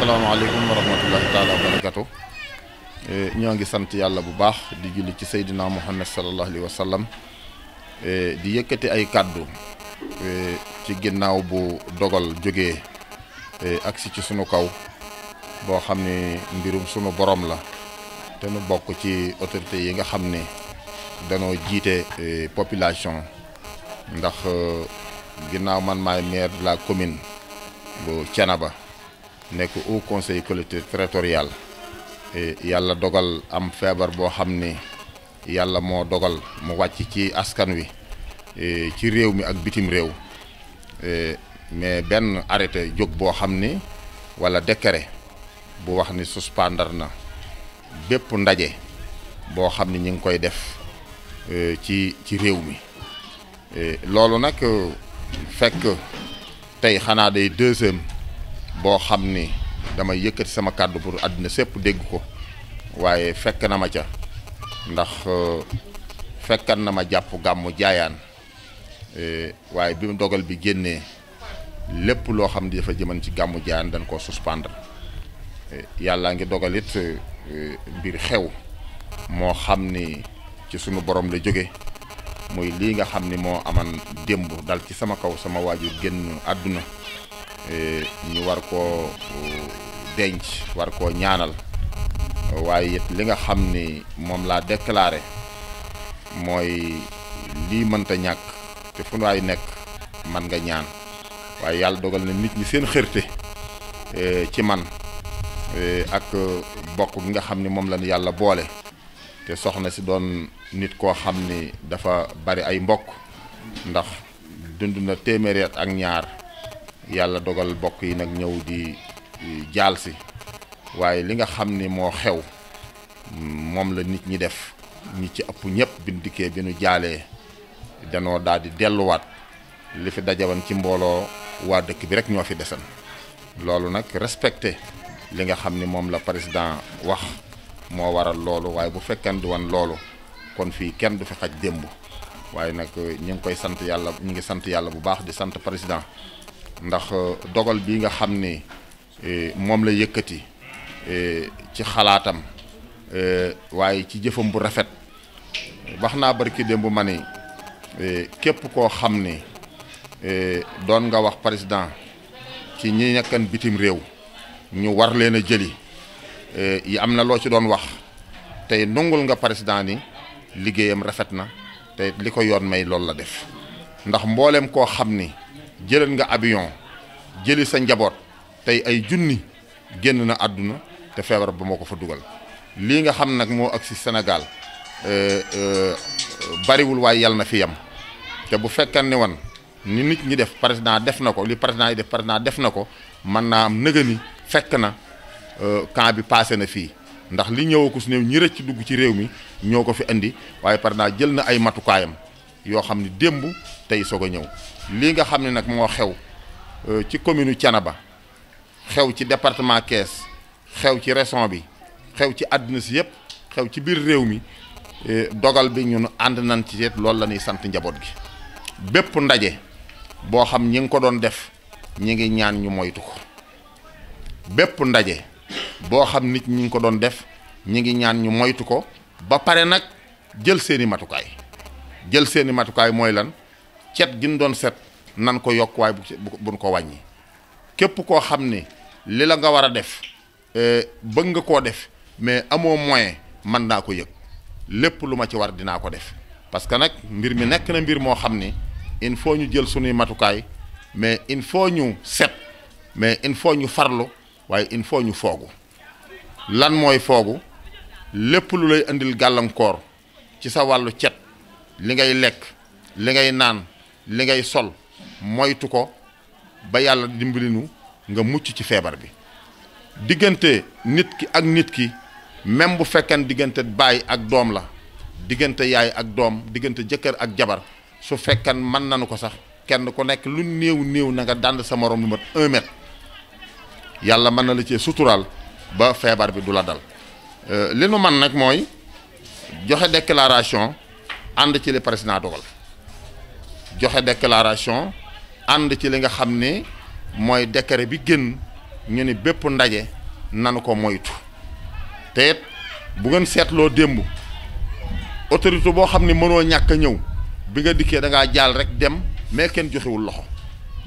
asalaamaaleykum wa rahmatullahi taala wa barakatu ñoo ngi sant yàlla bu baax di julli ci Seydina Muhammad sallallahu alayhi wa sallam di yëkkati ay kàddu ci ginnaaw bu dogal jógee agsi ci sunu kaw boo xam ne mbirum sunu borom la te nu bokk ci autorité yi nga xam ne danoo jiite population ndax ginnaaw man maay maire de la commune bu Thiénaba nekk au conseil collectivité territorial yàlla dogal am feebar boo xam ne yàlla moo dogal mu wàcc ci askan wi ci réew mi ak bitim réew mais benn arrêté jóg boo xam ni wala décret bu wax ni suspendre na bépp ndaje boo xam ni ñu ngi koy def ci réew mi loolu nag fekk tey xanaa day deuxième boo xam ni damay yëkkati sama kàddu pour àddina sépp dégg ko waaye fekk na ma ca ndax fekkan na ma jàpp gàmmu jaayaan waaye bi mu dogal bi génnee lépp loo xam ni dafa jëman ci gàmmu jaayaan dañ koo suspendre yàllaa ngi dogal it mbir xew moo xam ni ci sunu borom la jóge muy lii nga xam ni moo aman démb dal ci sama kaw sama waajur génn àdduna ñu war koo denc war koo ñaanal waaye it li nga xam ni moom laa déclaré mooy lii mënta ñàkk te fu waay nekk man nga ñaan waaye yàlla dogal na nit ñi seen xërte ci man ak bokk gi nga xam ni moom lañu yàlla boole te soxna si doon nit koo xam ni dafa bari ay mbokk ndax dund na téeméeri at ak ñaar yàlla dogal bokk yi nag ñëw di jaal si waaye li nga xam ni moo xew moom la nit ñi def ñi ci ëpp ñëpp bin dikkee bi nu jaalee danoo daal di delluwaat li fi dajawan ci mbooloo waa dëkk bi rek ñoo fi desan loolu nag respecté li nga xam ni moom la président wax moo waral loolu waaye bu fekkee di woon loolu kon fii kenn du fi xaj démb waaye nag ñu ngi koy sant yàlla ñu ngi sant yàlla bu baax di sant président ndax dogal bi nga xam ni moom la yëkkati ci xalaatam waaye ci jëfam bu rafet wax naa barki démb ma ni képp koo xam ni doon nga wax président ci ñi nekkan bitim réew ñu war leen a jëli yi am na loo ci doon wax tey nungul nga président ni liggéeyam rafet na te li ko yoon may loolu la def ndax mboolem koo xam ni jëlal nga avion jëli sa njaboot tey ay junni génn na àdduna te feebar ba moo ko fa dugal lii nga xam nag moo agsi Sénégal bariwul waaye yàlla na fi yam te bu fekkan ni wan ni nit ñi def président def na ko li président yi def président def na ko mën naa am nëga ni fekk na camp bi passé na fii ndax li ñëw ko su ne ñi rëcc dugg ci réew mi ñoo ko fi indi waaye président jël na ay matukaayam yoo xam ni démb tey soog a ñëw lii nga xam ne nag moo xew ci commune u Thiénaba xew ci département Thiès xew ci région bi xew ci àdduna si yëpp xew ci biir réew mi dogal bi ñun ànd nañ ci it loolu la ñuy sant njaboot gi bépp ndaje boo xam ñi ngi ko doon def ñi ngi ñaan ñu moytu ko bépp ndaje boo xam nit ñi ngi ko doon def ñi ngi ñaan ñu moytu ko ba pare nag jël seeni matukaay mooy lan cet gi ñu doon set nan ko yokk waaye buñ ko wàññi képp koo xam ni li la nga war a def bëgg nga koo def mais amoo moyen mën naa ko yëg lépp lu ma ci war dinaa ko def parce que nag mbir mi nekk na mbir moo xam ni il faut ñu jël sunuy matukaay mais il faut ñu set mais il faut ñu farlu waaye il faut ñu foogu lan mooy foogu lépp lu lay indil gàllankoor ci sa wàllu cet li ngay lekk li ngay naan li ngay sol moytu ko ba yàlla dimbali nu nga mucc ci feebar bi diggante nit ki ak nit ki même bu fekkee diggante baay ak doom la diggante yaay ak doom diggante jëkkër ak jabar su fekkee mën nañu ko sax kenn ku nekk lu néew na nga dànd sa morom lu mat 1 mètre yàlla mën na la cee suturaal ba feebar bi du la dal li nu man nag mooy joxe déclaration ànd ci li président dogal joxe déclaration ànd ci li nga xam ne mooy décret bi gën ñu ni bépp ndaje nanu ko moytu te it bu ngeen seetloo démb autorité boo xam ne mënoo ñàkk a ñëw bi nga dikkee da ngaa jaal rek dem mais kenn joxewul loxo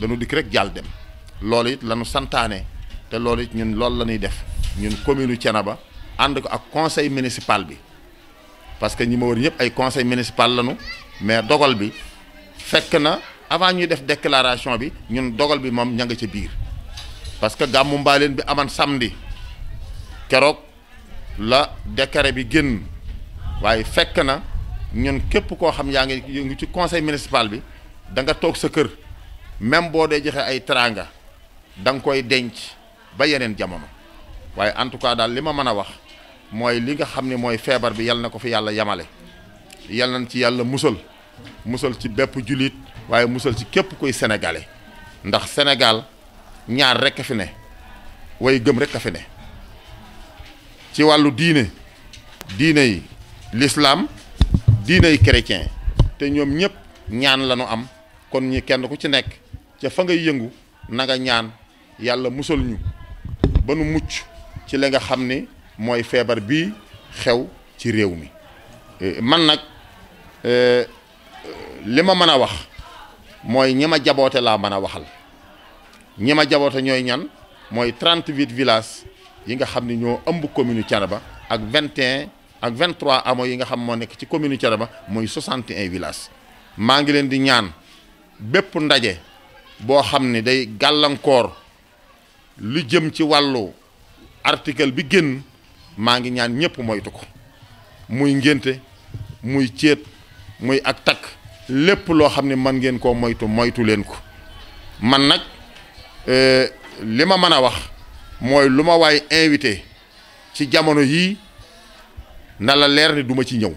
dañu dikk rek jaal dem loolu it lañu santaane te loolu it ñun loolu la ñuy def ñun commune Thiénaba ànd ko ak conseil municipal bi parce que ñi ma wër ñëpp ay conseil municipal lañu mais dogal bi fekk na avant ñuy def déclaration bi ñun dogal bi moom ña nga ca biir parce que gàmmu mbaaleen bi aman samedi keroog la décret bi génn waaye fekk na ñun képp koo xam yaa ngi yëngu ci conseil municipal bi da nga toog sa kër même boo dee joxe ay teraanga da nga koy denc ba yeneen jamono waaye en tout cas daal li ma mën a wax mooy li nga xam ne mooy feebar bi yal na ko fi yàlla yamale yal nañ ci yàlla musal ci bépp jullit waaye musal ci képp kuy sénégalais ndax Sénégal ñaar rek a fi ne way gëm rek a fi ne ci wàllu diine yi l'islam diine yi chrétien te ñoom ñëpp ñaan la ñu am kon ñi kenn ku ci nekk ca fa ngay yëngu na nga ñaan yàlla musal ñu ba nu mucc ci li nga xam ni mooy feebar bii xew ci réew mi man nag li ma mën a wax mooy ñi ma jaboote laa mën a waxal ñi ma jaboote ñooy ñan mooy 38 villages yi nga xam ni ñoo ëmb commune Thiénaba ak 21 ak 23 hameaux yi nga xam moo nekk ci commune Thiénaba mooy 61 villages maa ngi leen di ñaan bépp ndaje boo xam ni day gàllankoor lu jëm ci wàllu article bi génn maa ngi ñaan ñëpp moytu ko muy ngénte muy céet muy ak takk lépp loo xam ne man ngeen koo moytu leen ko man nag li ma mën a wax mooy lu ma waay invité ci jamono yii na la leer ni duma ci ñëw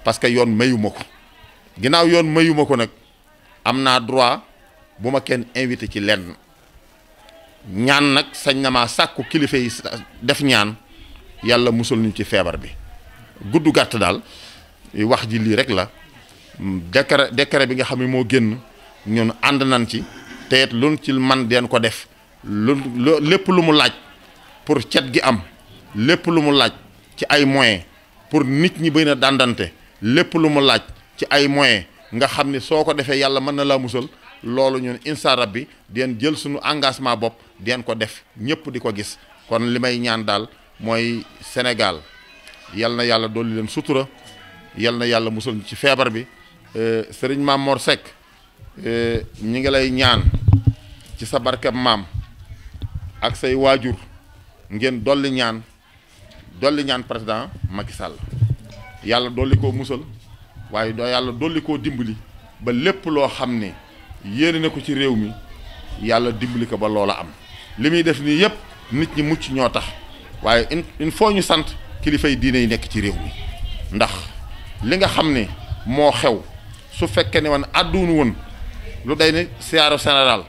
parce que yoon mayuma ko ginnaaw yoon mayuma ko nag am naa droit bu ma kenn invité ci lenn ñaan nag sañ na maa sàkku kilifa yi def ñaan yàlla musul ñu ci feebar bi gudd gàtt daal wax ji lii rek la décret bi nga xam ne moo génn ñun ànd nañ ci te it luñ ci man deen ko def lépp lu mu laaj pour cet gi am lépp lu mu laaj ci ay moyens pour nit ñi bëgg a dandante lépp lu mu laaj ci ay moyens nga xam ne soo ko defee yàlla mën na laa musal loolu ñun insa rabbi den jël suñu engagement bopp den ko def ñëpp di ko gis kon li may ñaan daal mooy Sénégal yal na yàlla dolli leen sutura yal na yàlla musal ci feebar bi sëriñ Maam Mor Seck ñi ngi lay ñaan ci sa barkeb maam ak say waajur ngeen dolli ñaan président Macky Sall yàlla dolli koo musal waaye yàlla dolli koo dimbali ba lépp loo xam ne yéene na ko ci réew mi yàlla dimbali ko ba loola am li muy def nii yépp nit ñi mucc ñoo tax waaye il faut ñu sant kilifa yi diine yi nekk ci réew mi ndax li nga xam ne moo xew su fekkee ne woon àdduunu woon lu day ni siyaaro général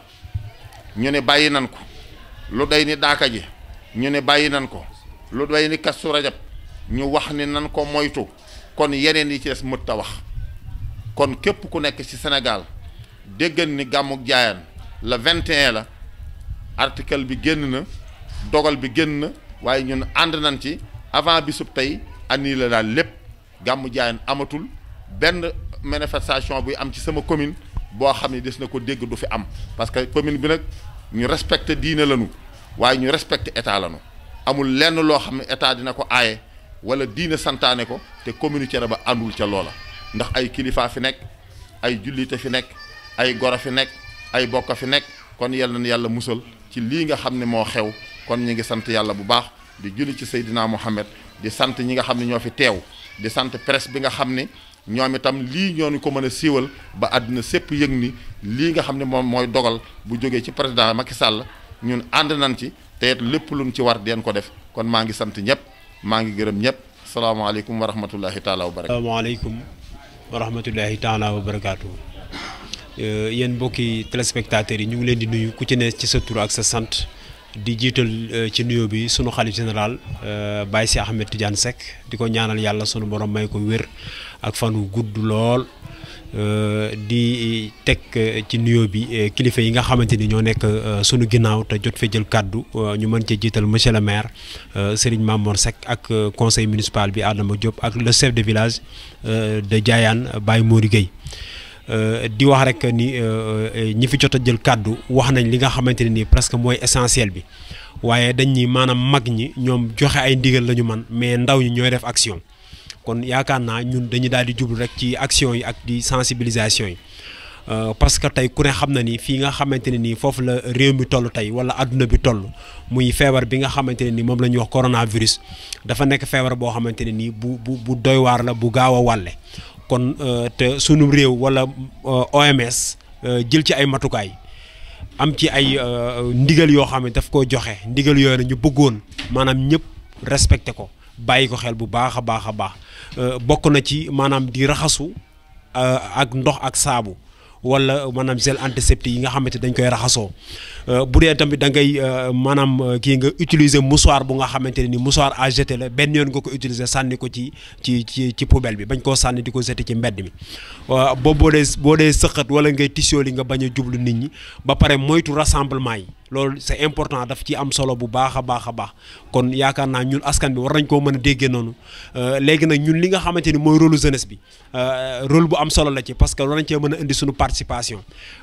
ñu ne bàyyi nan ko lu day ni daaka ji ñu ne bàyyi nan ko lu day ni Kazu Rajab ñu wax ni nan ko moytu kon yeneen yi ci des mët ta wax kon képp ku nekk ci Sénégal déggan ni gàmmuk Jaayaan la 21 la article bi génn na dogal bi génn na waaye ñun ànd nañ ci avant bisub tey annii la daal lépp gàmmu Jaayaan amatul benn manifestation buy am ci sama commune boo xam ne des na ko dégg du fi am parce que commune bi nag ñu respecté diine lañu waaye ñu respecté état lañu amul lenn loo xam ne état dina ko aaye wala diine santaane ko te commune Thiénaba àndul ca loola ndax ay kilifa fi nekk ay jullite fi nekk ay goro fi nekk ay bokk fi nekk kon yal na yàlla musal ci lii nga xam ne moo xew kon ñu ngi sant yàlla bu baax di julli ci Seydina Mohamed di sant ñi nga xam ne ñoo fi teew di sant presse bi nga xam ne ñoom itam lii ñoo ñu ko mën a siiwal ba àddina sépp yëg ni lii nga xam ne moom mooy dogal bu jógee ci président Macky Sall ñun ànd nañ ci te it lépp luñ ci war den ko def kon maa ngi sant ñëpp maa ngi gërëm ñëpp salaamaaleykum wa rahmatullahi taala wa barakaatu. salaamaaleykum wa rahmatullahi taala wa barakaatu. Yéen mbokki téléspectateurs yi ñu ngi leen di nuyu ku ci ne ci sa tur ak sa sant di jiital ci nuyoo bi sunu xalif général Baye Sy Ahmed Tidiane Seck di ko ñaanal yàlla sunu borom may ko wér ak fan wu gudd lool di teg ci nuyoo bi kilifa yi nga xamante ni ñoo nekk sunu ginnaaw te jot fee jël kàddu ñu mën cee jiital monsieur le maire Serigne Mamor Seck ak conseil municipal bi Adama Diop ak le chef de village de Diayane Baye Mori Gueye di wax rek ni ñi fi jot a jël kàddu wax nañ li nga xamante ne nii presque mooy essentiel bi waaye dañ ni maanaam mag ñi ñoom joxe ay ndigal la ñu man mais ndaw ñi ñooy def action kon yaakaar naa ñun dañu daal di jublu rek ci action yi ak di sensibilisation yi parce que tey ku ne xam na ni fii nga xamante ne nii foofu la réew mi toll tey wala adduna bi toll muy feebar bi nga xamante ne nii moom la ñuy wax coronavirus dafa nekk feebar boo xamante ne nii bu doy waar la bu gaaw a wàlle kon te sunu réew wala OMS jël ci ay matukaay am ci ay ndigal yoo xam ne daf koo joxe ndigal yooyu nag ñu bëggoon maanaam ñëpp respecté ko bàyyi ko xel bu baax a baax a baax bokk na ci maanaam di raxasu ak ndox ak saabu wala maanaam gel antiseptique yi nga xamante dañ koy raxasoo bu dee tamit da ngay maanaam kii nga utiliser mouchoir bu nga xamante ne ni mouchoir à jeter la benn yoon nga ko utiliser sànni ko ci poubelle bi bañ koo sànni di ko jeter ci mbedd mi boo dee sëqat wala ngay tissooli nga bañ a jublu nit ñi ba pare moytu rassemblement yi loolu c'est important daf ci am solo bu baax a baax a baax kon yaakaar naa ñun askan bi war nañ koo mën a déggee noonu léegi nag ñun li nga xamante ni mooy rôle jeunesse bi rôle bu am solo la ci parce que war nañ cee mën a indi suñu participation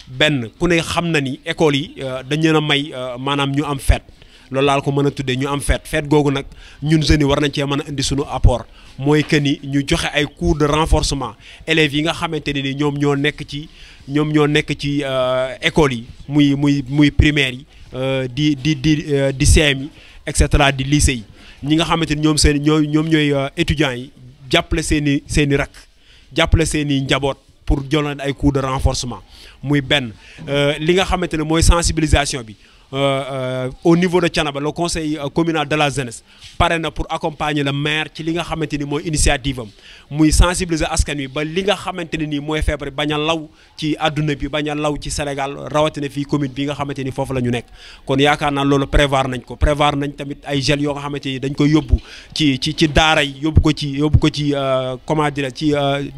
benn ku ne xam na ni école yi dañ leen a may maanaam ñu am fête loolu laal ko mën a tuddee ñu am fête googu nag ñun jeunes yi war nañ cee mën a indi suñu apport mooy que ni ñu joxe ay cours de renforcement élèves yi nga xamante ne ni ñoom ñoo nekk ci école yi muy primaire yi di CM yi et cetera di lycée yi ñi nga xamante ni ñoom ñooy étudiants yi jàppale seen i rak jàppale seen i njaboot pour jëloon ay cours de renforcement muy benn li nga xamante ne mooy sensibilisation bi au niveau de Thiénaba le conseil communal de la jeunesse pare na pour accompagner le maire ci li nga xamante ni mooy initiative am muy sensibiliser askan wi ba li nga xamante ne nii mooy feebar bañ a law ci àdduna bi bañ a law ci Sénégal rawatina fii commune bi nga xamante ni foofu la ñu nekk kon yaakaar naa loolu prévoir nañ tamit ay gel yoo nga xamante ni dañ koy yóbbu ci daara yi yóbbu ko ci comment dire ci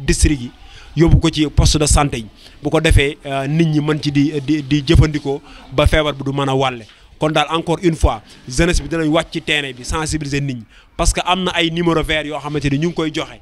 district yi yóbbu ko ci poste de santé yi bu ko defee nit ñi mën ci di jëfandikoo ba feebar bi du mën a wàlle kon daal encore une fois jeunesse bi dinañ wàcc ci terrain bi sensibiliser nit ñi parce que am na ay numéro vert yoo xamante ni ñu ngi koy joxe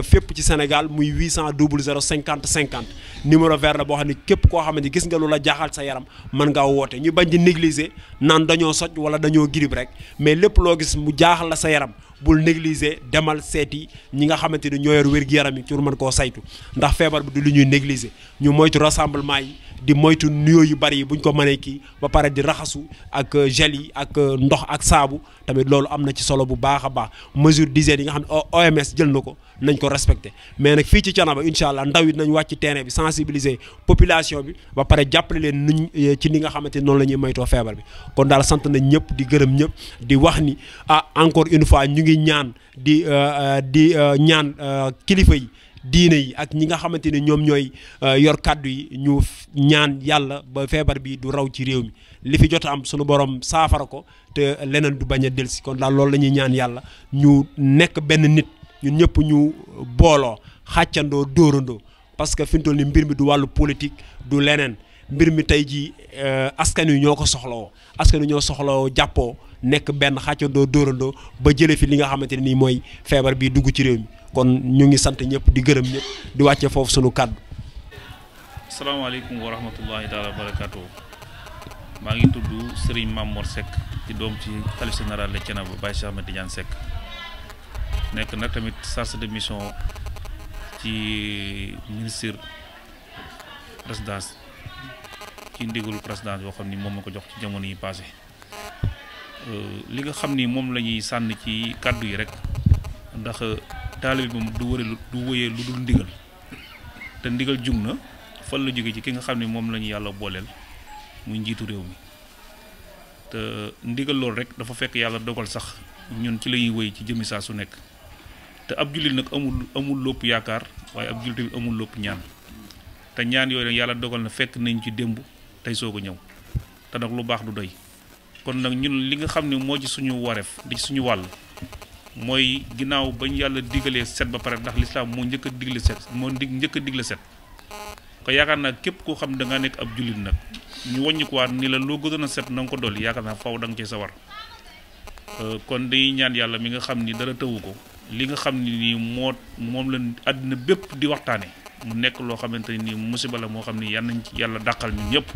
fépp ci Sénégal muy 800 00 50 50 numéro vert la boo xam ne képp koo xamante ni gis nga lu la jaaxal sa yaram mën ngaa woote ñu bañ di négliger naan dañoo soj wala dañoo girib rek mais lépp loo gis mu jaaxal la sa yaram bul négliger demal seeti ñi nga xamante ni ñoo yor wér-gu-yaram yi pour mën koo saytu ndax feebar bi du lu ñuy négliger ñu moytu rassemblement yi di moytu nuyoo yu bari yi buñ ko mënee kii ba pare di raxasu ak gel yi ak ndox ak saabu tamit loolu am na ci solo bu baax a baax mesure d'hygiène yi nga xam ne OMS jël na ko nañ ko respecté mais nag fii ci Thiénaba incha allah ndaw it nañ wàcc terrain bi sensibiliser population bi ba pare jàppale leen nuñ ci ni nga xamante ni noonu la ñuy moytoo feebar bi kon daal sant nañ ñëpp di gërëm ñëpp di wax ni encore une fois ñu ngi ñaan di ñaan kilifa yi diine yi ak ñi nga xamante ni ñoom ñooy yor kàddu yi ñu ñaan yàlla ba feebar bi du raw ci réew mi li fi jot am sunu borom saafara ko te leneen du bañ a delsi kon daal loolu la ñuy ñaan yàlla ñu nekk benn nit ñun ñëpp ñu booloo xàccandoo dóorandoo parce que fi mu toll ni mbir mi du wàllu politique du leneen mbir mi tey jii askan wi ñoo ko soxlawoo askan wi ñoo soxlawoo jàppoo nekk benn xàccandoo dóorandoo ba jëlee fi li nga xamante ne nii mooy feebar bi dugg ci réew mi kon ñu ngi sant ñëpp di gërëm ñëpp di wàcce foofu sunu kàddu. asalaamaaleykum wa rahmatullahi taala wa barakaatu. maa ngi tudd Serigne Mamor Seck di doom ci khalife général de Thiénaba Baye Cheikh Ahmed Tidiane Seck nekk nag tamit chargé de mission ci ministère présidence ci ndigalu présidence yoo xam ni moom ma ko jox ci jamono yi passé li nga xam ni moom la ñuy sànni ci kàddu yi rek ndax taalibe bi moom du wëyee lu dul ndigal te ndigal jug na fan la jóge ci ki nga xam ne moom la ñu yàlla booleel muy njiitu réew mi te ndigal loolu rek dafa fekk yàlla dogal sax ñun ci la ñuy wëy ci jëmmi saa su nekk te ab jullit nag amul lopp yaakaar waaye ab jullit tamit amul lopp ñaan te ñaan yooyu nag yàlla dogal na fekk nañ ci démb tey soog a ñëw te nag lu baax du doy kon nag ñun li nga xam ne moo ci suñu wareef di suñu wàll mooy ginnaaw bañ yàlla digalee set ba pare ndax lislaam moo njëkk a digle set moo njëkk a digle set te yaakaar naa képp koo xam da nga nekk ab jullit nag ñu wàññi ko waat ni la loo gënoon a set na nga ko dolli yaakaar naa faw da nga cee sawar kon day ñaan yàlla mi nga xam ni dara tëwu ko li nga xam ni nii moom la àddina bépp di waxtaane mu nekk loo xamante ni musiba la moo xam ni yal nañ ci yàlla dàqal ñun ñëpp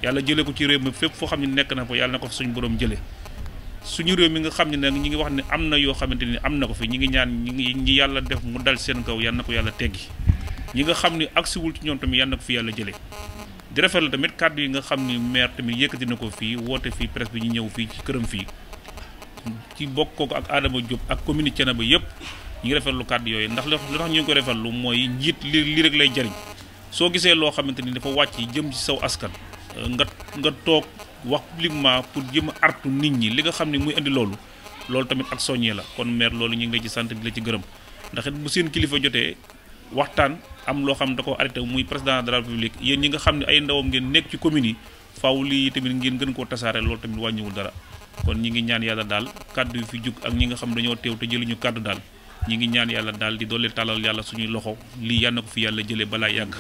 yàlla jëlee ko ci réew mi fépp foo xam ne nekk na fa yàlla na ko fa suñu borom jëlee suñu réew mi nga xam ne nag ñi ngi wax ne am na yoo xamante ni am na ko fi ñi ngi ñaan ñi yàlla def mu dal seen kaw yàlla na ko yàlla teggi ñi nga xam ni agsiwul ci ñoom tamit yàlla na ko fi yàlla jëlee di rafetlu tamit kàddu yi nga xam ni maire tamit yëkkati na ko fii woote fii presse bi ñu ñëw fii ci këram fii ci bokk ko ak Adama Diop ak commune Thiénaba yëpp ñu ngi rafetlu kàddu yooyu ndax li tax ñu ngi ko rafetlu mooy njiit li rek lay jariñ soo gisee loo xamante ni dafa wàcc jëm ci saw askan nga toog wax publiquement pour jëm a artu nit ñi li nga xam ne muy indi loolu tamit ak soññee la kon maire loolu ñu ngi la ci sant di la ci gërëm ndax it bu seen kilifa jotee waxtaan am loo xam da ko arrêté muy président de la république yéen ñi nga xam ne ay ndawam ngeen nekk ci commune yi faaw lii tamit ngeen gën koo tasaare loolu tamit wàññiwul dara kon ñi ngi ñaan yàlla daal kàddu yi fi jug ak ñi nga xam dañoo teew te jëluñu kàddu daal ñi ngi ñaan yàlla daal di doole tàllal yàlla suñuy loxo lii yàlla na ko fi yàlla jëlee balaa yàgg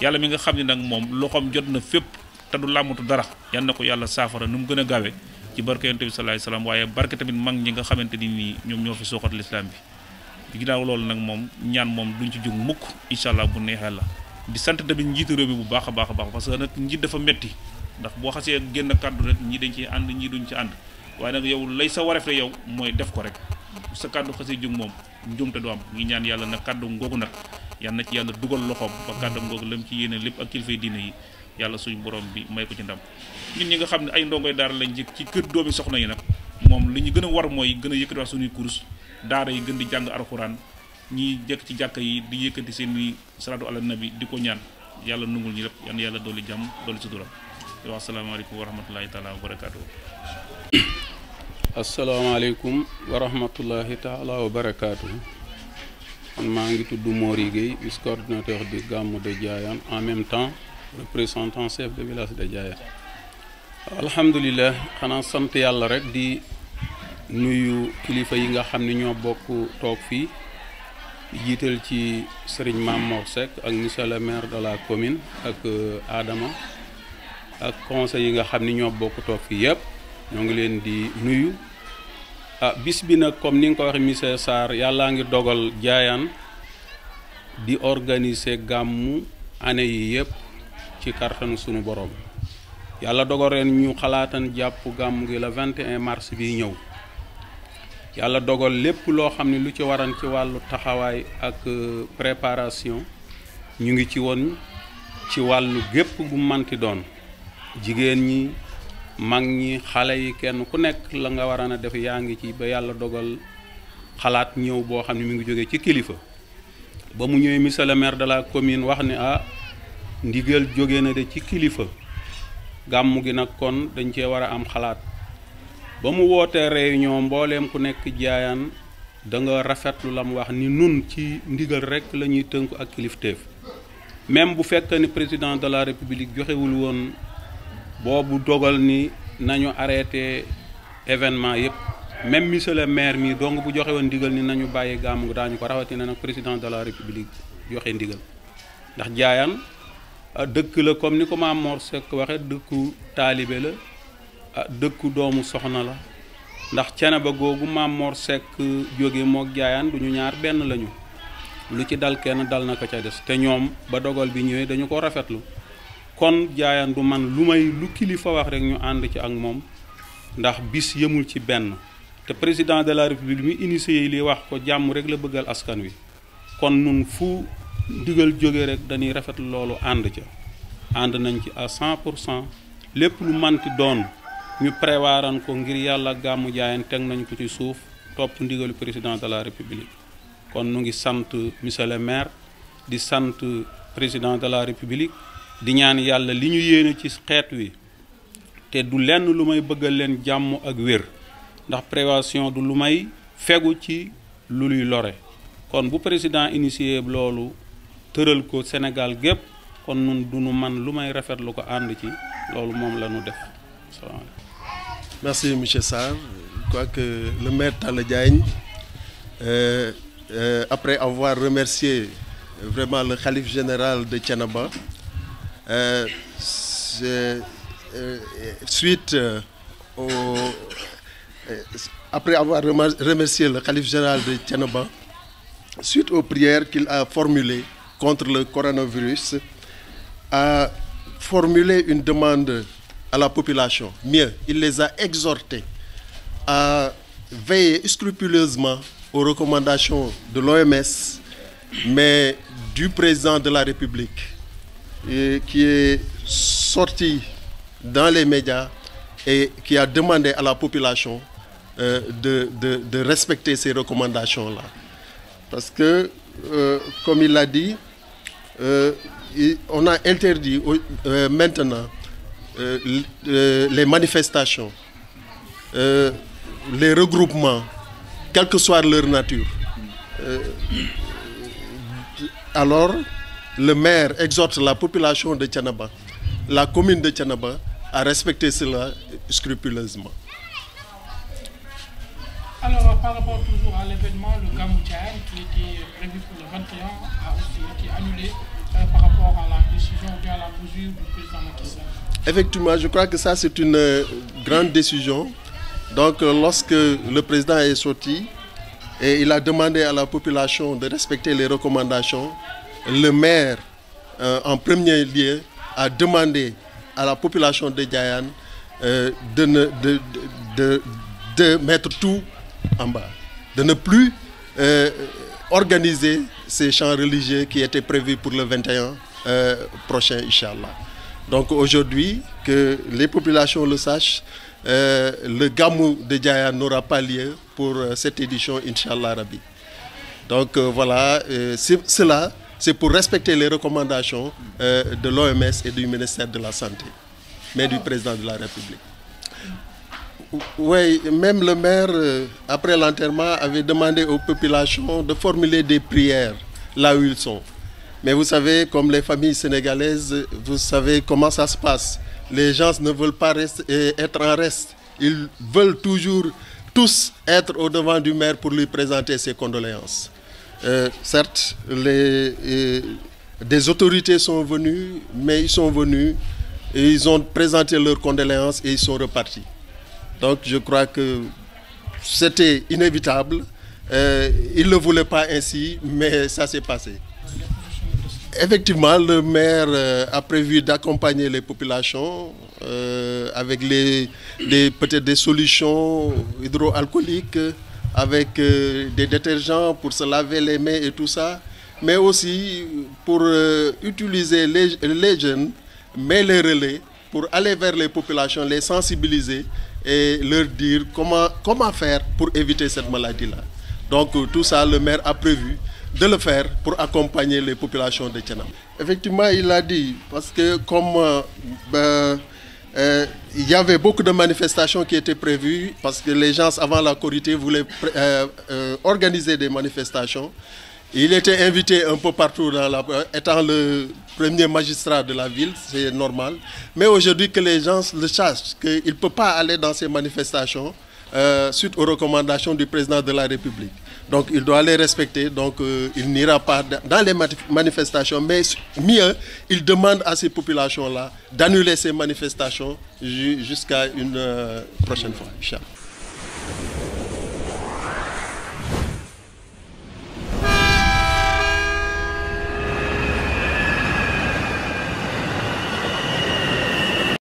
yàlla mi nga xam ne nag moom loxoom jot na fépp te du làmmatu dara yàlla na ko yàlla saafara nu mu gën a gaawee ci barke yonent bi sallallahu alayhi wasallam waaye barke tamit mag ñi nga xamante ni nii ñoom ñoo fi sooxat lislaam bi ginnaaw loolu nag moom ñaan moom duñ ci jug mukk incha allah bu neexee la di sant tamit njiitu réew mi bu baax a baax a baax parce que nag njiit dafa metti ndax boo xasee génn kàddu rek ñii dañ ciy ànd ñii duñ ci ànd waaye nag yow lay sa wareef yow mooy def ko rek sa kàddu xasee jug moom njuumte du am ngi ñaan yàlla nag kàddu ngoogu nag yal na ci yàlla dugal loxoom ba kàddu ngoogu lam ci yéene lépp ak kilifay diine yi yàlla suñu borom bi may ko ci ndam ñun ñi nga xam ne ay ndongoy daara lañ jëkk ci kër doomi soxna yi nag moom li ñu gën a war mooy gën a yëkkati wax suñuy course daara yi gën di jàng alxuraan ñi jëkk ci jàkka yi di yëkkati seeni salaatu ala nabi di ko ñaan yàlla nungul ñi lépp yan yàlla dooli jàmm dooli sutura wax asalaamaaleykum wa rahmatullahi taala wa barakaatu. asalaamaaleykum wa rahmatullahi taala wa barakaatu. man maa ngi tudd Mori Gueye vice coordinateur du Gamou de Diayane en même temps représentant chef de village de Diayane. alhamdulilah xanaa sant yàlla rek di nuyu kilifa yi nga xam ne ñoo bokk toog fii di jiital ci Serigne Mamor Seck ak monsieur le maire de la commune ak Adama ak conseil yi nga xam ni ñoo bokk toog fii yëpp ñoo ngi leen di nuyu. bis bi nag comme ni nga ko waxee monsieur Sarr yàllaa ngi dogal Diayane di organiser gàmmu année yi yëpp ci kàttanu sunu borom yàlla dogal ren ñu xalaatan jàpp gàmmu gi le 21 mars bi ñëw yàlla dogal lépp loo xam ne lu ci waran ci wàllu taxawaay ak préparation ñu ngi ci woon ci wàllu gépp gu manti doon jigéen ñi mag ñi xale yi kenn ku nekk la nga war a def yaa ngi ci ba yàlla dogal xalaat ñëw boo xam ne mi ngi jógee ci kilifa ba mu ñëwee monsieur le maire de la commune wax ne ndigal jóge na de ci kilifa gàmmu gi nag kon dañ cee war a am xalaat ba mu wootee réunion mbooleem ku nekk Diayane da nga rafetlu la mu wax ni nun ci ndigal rek la ñuy tënku ak kilifteef même bu fekkee ni président de la république joxewul woon boobu dogal ni nañu arrêté événement yëpp même monsieur le maire mi donc bu joxe woon ndigal ni nañu bàyyi gàmmu gi daañu ko rawatina nag président de la république joxe ndigal ndax Diayane dëkk la comme ni ko Maam Mor Seck waxe dëkku taalibe la dëkku doomu soxna la ndax Thiénaba googu Maam Mor Seck jóge mook Diayane duñu ñaar benn lañu lu ci dal kenn dal na ko ca des te ñoom ba dogal bi ñëwee dañu ko rafetlu kon Diayane du man lu may lu kilifa wax rek ñu ànd ci ak moom ndax bis yëmul ci benn te président de la république mi initié li wax ko jàmm rek la bëggal askan wi kon nun fu ndigal jóge rek dañuy rafetlu loolu ànd ca ànd nañ ci à 100% lépp lu manti doon ñu préwaran ko ngir yàlla gàmmu Diayane teg nañ ko ci suuf topp ndigalu président de la république kon nu ngi sant monsieur le maire di sant président de la république di ñaan yàlla li ñu yéene ci xeet wi te du lenn lu may bëggal leen jàmm ak wér ndax prévention du lu may fegu ci lu luy lore kon bu président initié loolu tëral ko Sénégal gépp kon nun du nu man lu may rafetlu ko ànd ci loolu moom la ñu def. Merci monsieur Sarr. Je crois que le maire Talla Diagne après avoir remercié vraiment le khalife général de Thiénaba suite après avoir remercié le khalife général de Thiénaba, suite aux prières qu'il a formulées contre le coronavirus, a formulé une demande à la population. Mieux, il les a exhortés à veiller scrupuleusement aux recommandations de l'OMS, mais du président de la République, qui est sorti dans les médias et qui a demandé à la population de respecter ces recommandations-là. Parce que, comme il l'a dit, on a interdit maintenant les manifestations, les regroupements, quelle que soit leur nature. Alors, le maire exhorte la population de Thiénaba, la commune de Thiénaba, à respecter cela scrupuleusement. Alors, par rapport toujours à l'événement, le Gamou Diayane, qui était prévu pour le 21, a aussi été annulé par rapport à la décision ou bien à la mesure du président Macky Sall. Effectivement, je crois que ça, c'est une grande décision. Donc, lorsque le président est sorti et il a demandé à la population de respecter les recommandations, le maire, en premier lieu, a demandé à la population de Diayane de mettre tout en bas, de ne plus organiser ces chants religieux qui étaient prévus pour le 21 prochain, Inch'Allah. Donc aujourd'hui, que les populations le sachent, le Gamou de Diayane n'aura pas lieu pour cette édition, Inch'Allah Rabbi. Donc voilà, cela, c'est pour respecter les recommandations de l'OMS et du ministère de la Santé, mais du président de la République. Oui, même le maire, après l'enterrement, avait demandé aux populations de formuler des prières là où ils sont. Mais vous savez, comme les familles sénégalaises, vous savez comment ça se passe. Les gens ne veulent pas être en reste. Ils veulent toujours tous être au devant du maire pour lui présenter ses condoléances. Certes, des autorités sont venues, mais ils sont venus et ils ont présenté leurs condoléances et ils sont repartis. Donc je crois que c'était inévitable. Il ne voulait pas ainsi, mais ça s'est passé. Effectivement, le maire a prévu d'accompagner les populations avec peut-être des solutions hydroalcooliques, avec des détergents pour se laver les mains et tout ça, mais aussi pour utiliser les jeunes, mais les relais, pour aller vers les populations, les sensibiliser et leur dire comment faire pour éviter cette maladie-là. Donc tout ça, le maire a prévu de le faire pour accompagner les populations de Thiénaba. Effectivement, il l'a dit, parce que comme il y avait beaucoup de manifestations qui étaient prévues, parce que les gens avant la Korité voulaient organiser des manifestations. Il était invité un peu partout, étant le premier magistrat de la ville, c'est normal. Mais aujourd'hui que les gens le sachent, qu'il ne peut pas aller dans ces manifestations suite aux recommandations du président de la République. Donc il doit les respecter, donc il n'ira pas dans les manifestations, mais mieux, il demande à ces populations-là d'annuler ces manifestations jusqu'à une prochaine fois.